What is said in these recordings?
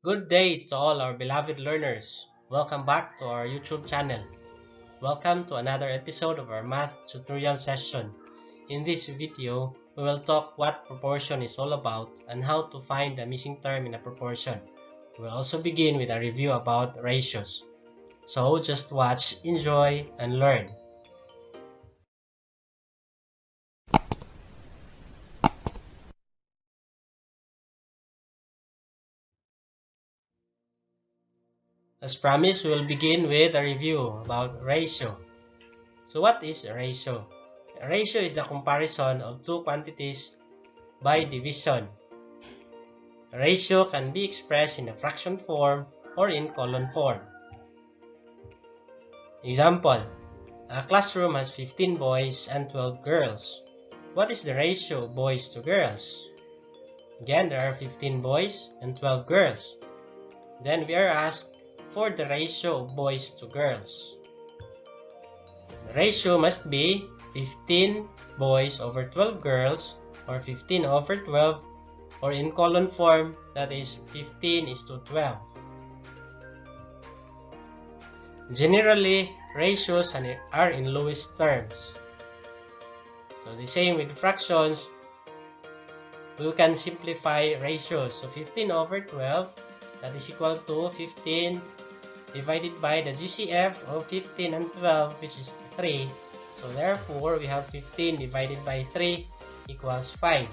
Good day to all our beloved learners. Welcome back to our YouTube channel. Welcome to another episode of our math tutorial session. In this video, we will talk what proportion is all about and how to find the missing term in a proportion. We will also begin with a review about ratios. So just watch, enjoy, and learn. As promised, we will begin with a review about ratio. So what is a ratio? A ratio is the comparison of two quantities by division. A ratio can be expressed in a fraction form or in column form. Example, a classroom has 15 boys and 12 girls. What is the ratio of boys to girls? Again, there are 15 boys and 12 girls. Then we are asked for the ratio of boys to girls. The ratio must be 15 boys over 12 girls or 15 over 12, or in column form, that is 15:12. Generally, ratios are in Lewis terms. So the same with fractions, we can simplify ratios. So 15 over 12, that is equal to 15 divided by the GCF of 15 and 12, which is 3. So therefore, we have 15 divided by 3 equals 5.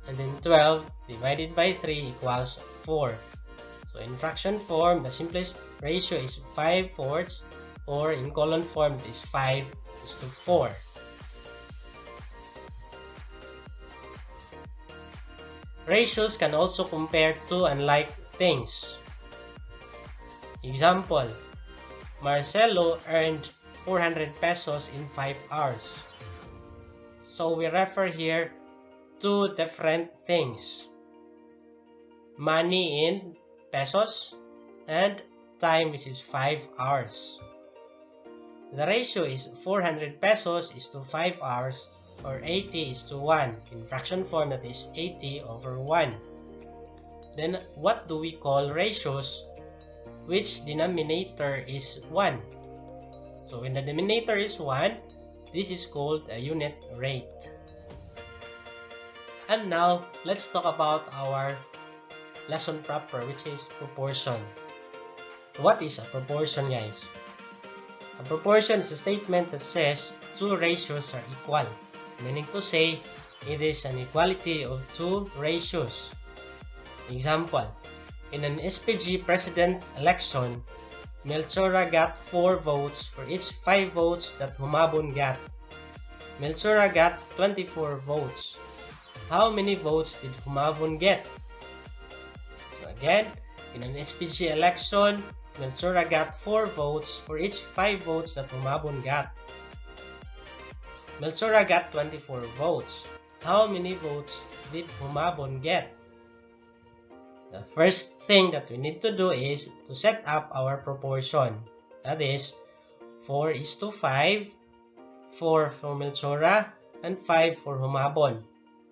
And then 12 divided by 3 equals 4. So in fraction form, the simplest ratio is 5/4, or in column form, it is 5:4. Ratios can also compare two unlike things. Example, Marcelo earned 400 pesos in 5 hours. So we refer here two different things. Money in pesos and time, which is 5 hours. The ratio is 400 pesos is to 5 hours, or 80:1. In fraction form, that is 80/1. Then what do we call ratios which denominator is 1? So when the denominator is 1, this is called a unit rate. And now, let's talk about our lesson proper, which is proportion. What is a proportion, guys? A proportion is a statement that says two ratios are equal, meaning to say it is an equality of two ratios. Example, in an SPG president election, Melchora got 4 votes for each 5 votes that Humabon got. Melchora got 24 votes. How many votes did Humabon get? So again, in an SPG election, Melchora got 4 votes for each 5 votes that Humabon got. Melchora got 24 votes. How many votes did Humabon get? The first thing that we need to do is to set up our proportion. That is 4:5, 4 for Melchora and 5 for Humabon.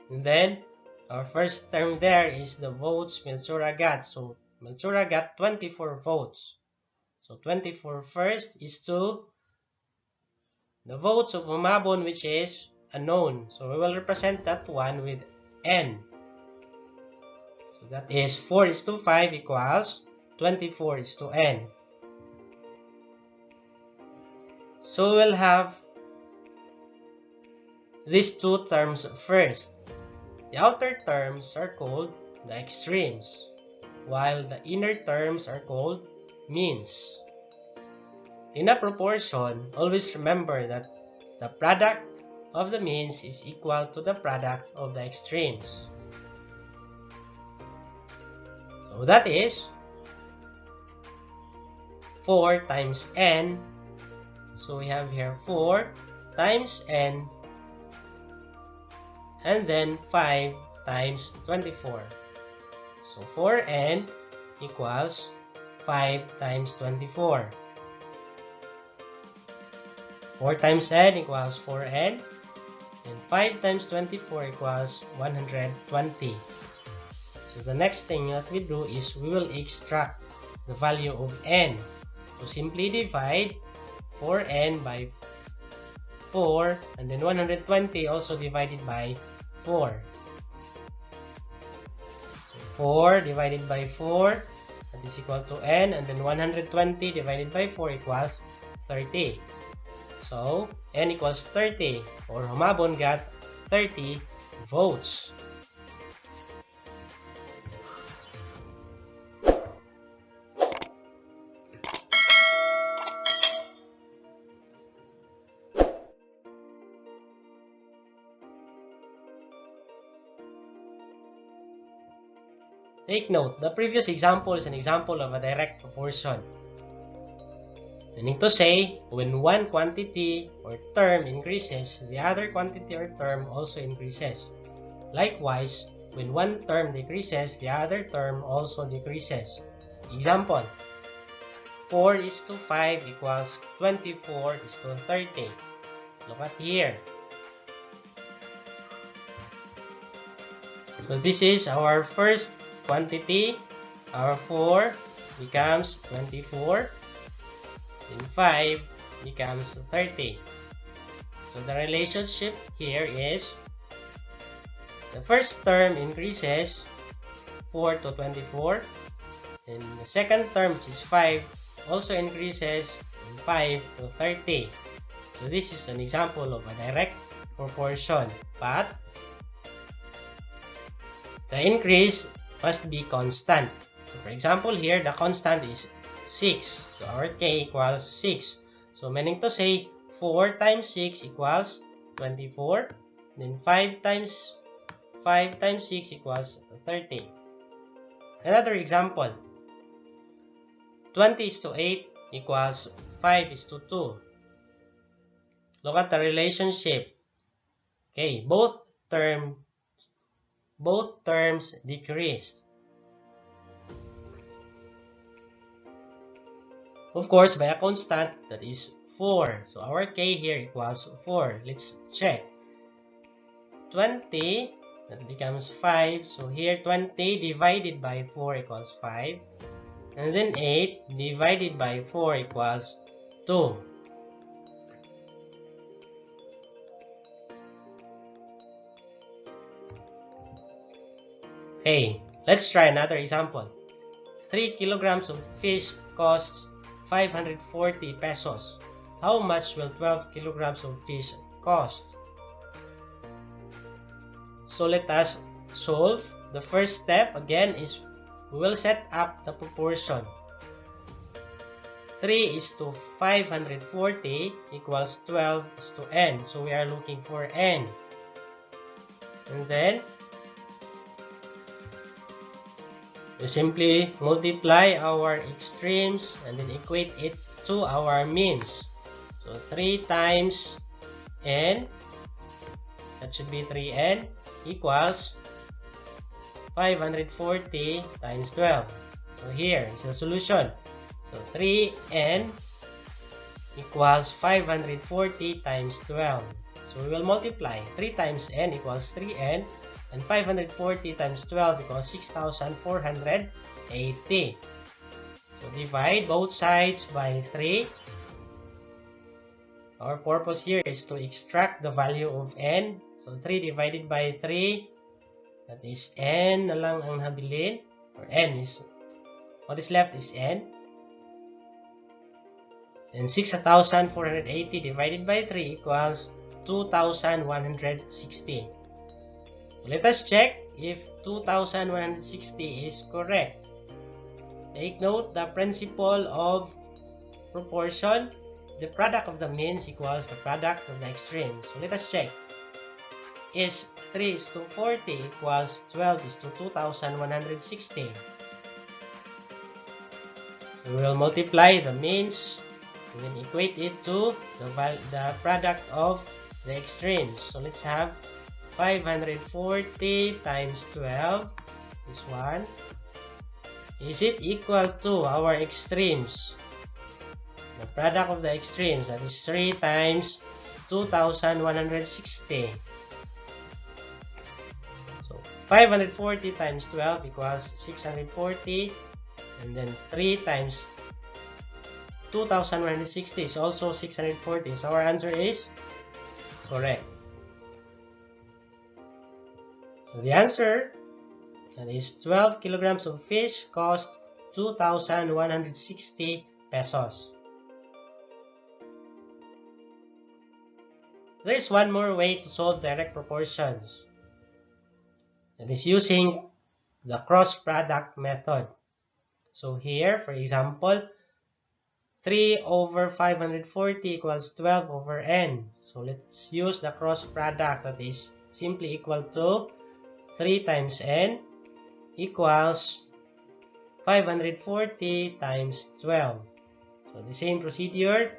And then our first term there is the votes Melchora got. So Melchora got 24 votes. So 24 first is to the votes of Humabon, which is unknown. So we will represent that one with n. So that is 4:5 equals 24:n. So we'll have these two terms first. The outer terms are called the extremes, while the inner terms are called means. In a proportion, always remember that the product of the means is equal to the product of the extremes. So that is 4 times n. So we have here 4 times n, and then 5 times 24. So 4n equals 5 times 24. 4 times n equals 4n, and 5 times 24 equals 120. So the next thing that we do is we will extract the value of n. So simply divide 4n by 4 and then 120 also divided by 4. So 4 divided by 4, that is equal to n, and then 120 divided by 4 equals 30. So n equals 30, or Humabon got 30 votes. Take note, the previous example is an example of a direct proportion. Meaning to say, when one quantity or term increases, the other quantity or term also increases. Likewise, when one term decreases, the other term also decreases. Example, 4:5 equals 24:30. Look at here. So this is our first quantity. Our 4 becomes 24. And 5 becomes 30. So the relationship here is the first term increases 4 to 24, and the second term, which is 5, also increases from 5 to 30. So this is an example of a direct proportion, but the increase must be constant. So for example here, the constant is 6. So our k equals 6. So meaning to say 4 times 6 equals 24. Then 5 times 6 equals 30. Another example. 20:8 equals 5:2. Look at the relationship. Okay, both terms decreased. Of course, by a constant, that is 4. So our k here equals 4. Let's check. 20, that becomes 5. So here 20 divided by 4 equals 5. And then 8 divided by 4 equals 2. Okay, let's try another example. 3 kilograms of fish costs 540 pesos. How much will 12 kilograms of fish cost? So let us solve. The first step again is we will set up the proportion. 3:540 equals 12:n. So we are looking for n. And then we simply multiply our extremes and then equate it to our means. So 3 times n, that should be 3n, equals 540 times 12. So here is the solution. So 3n equals 540 times 12. So we will multiply. 3 times n equals 3n. And 540 times 12 equals 6,480. So divide both sides by 3. Our purpose here is to extract the value of n. So 3 divided by 3, that is n na lang ang habilin. Or n is, what is left is n. And 6,480 divided by 3 equals 2,160. Let us check if 2,160 is correct. Take note, the principle of proportion, the product of the means equals the product of the extremes. So let us check. Is 3:40 equals 12:2,160? So we will multiply the means and then equate it to the product of the extremes. So let's have 540 times 12 is 1. Is it equal to our extremes? The product of the extremes, that is 3 times 2,160. So 540 times 12 equals 640, and then 3 times 2160 is also 640. So our answer is correct. So the answer is 12 kilograms of fish cost 2,160 pesos. There is one more way to solve direct proportions. That is using the cross product method. So here, for example, 3 over 540 equals 12 over n. So let's use the cross product, that is simply equal to 3 times n equals 540 times 12. So the same procedure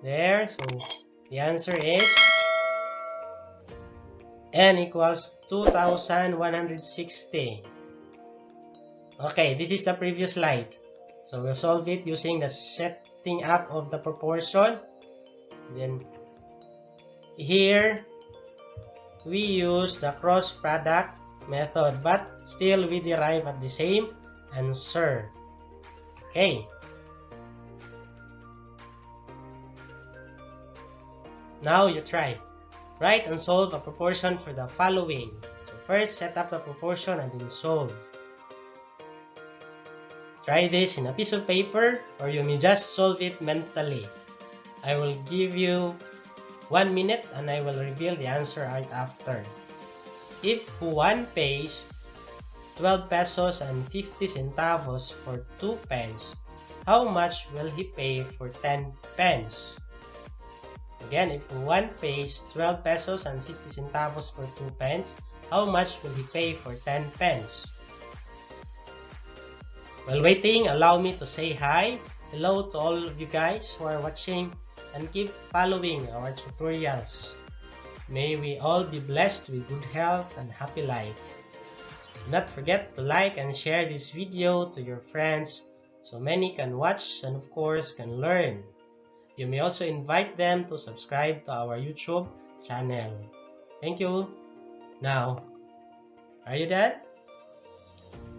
there. So the answer is n equals 2,160. Okay, this is the previous slide. So we'll solve it using the setting up of the proportion. Then here we use the cross product method, but still we derive at the same answer. Okay. Now you try. Write and solve a proportion for the following. So first, set up the proportion and then solve. Try this in a piece of paper, or you may just solve it mentally. I will give you 1 minute and I will reveal the answer right after. If Juan pays 12 pesos and 50 centavos for 2 pence, how much will he pay for 10 pence? Again, if Juan pays 12 pesos and 50 centavos for 2 pence, how much will he pay for 10 pence? While waiting, allow me to say hi. Hello to all of you guys who are watching, and keep following our tutorials. May we all be blessed with good health and happy life. Do not forget to like and share this video to your friends so many can watch and of course can learn. You may also invite them to subscribe to our YouTube channel. Thank you. Now, are you done?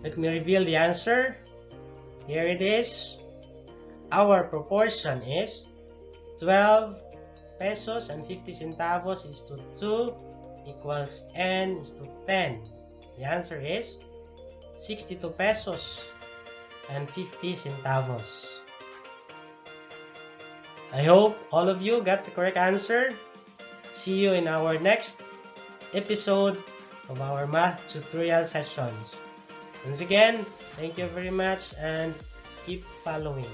Let me reveal the answer. Here it is. Our proportion is 12 pesos and 50 centavos is to 2 equals n is to 10. The answer is 62 pesos and 50 centavos. I hope all of you got the correct answer. See you in our next episode of our math tutorial sessions. Once again, thank you very much and keep following.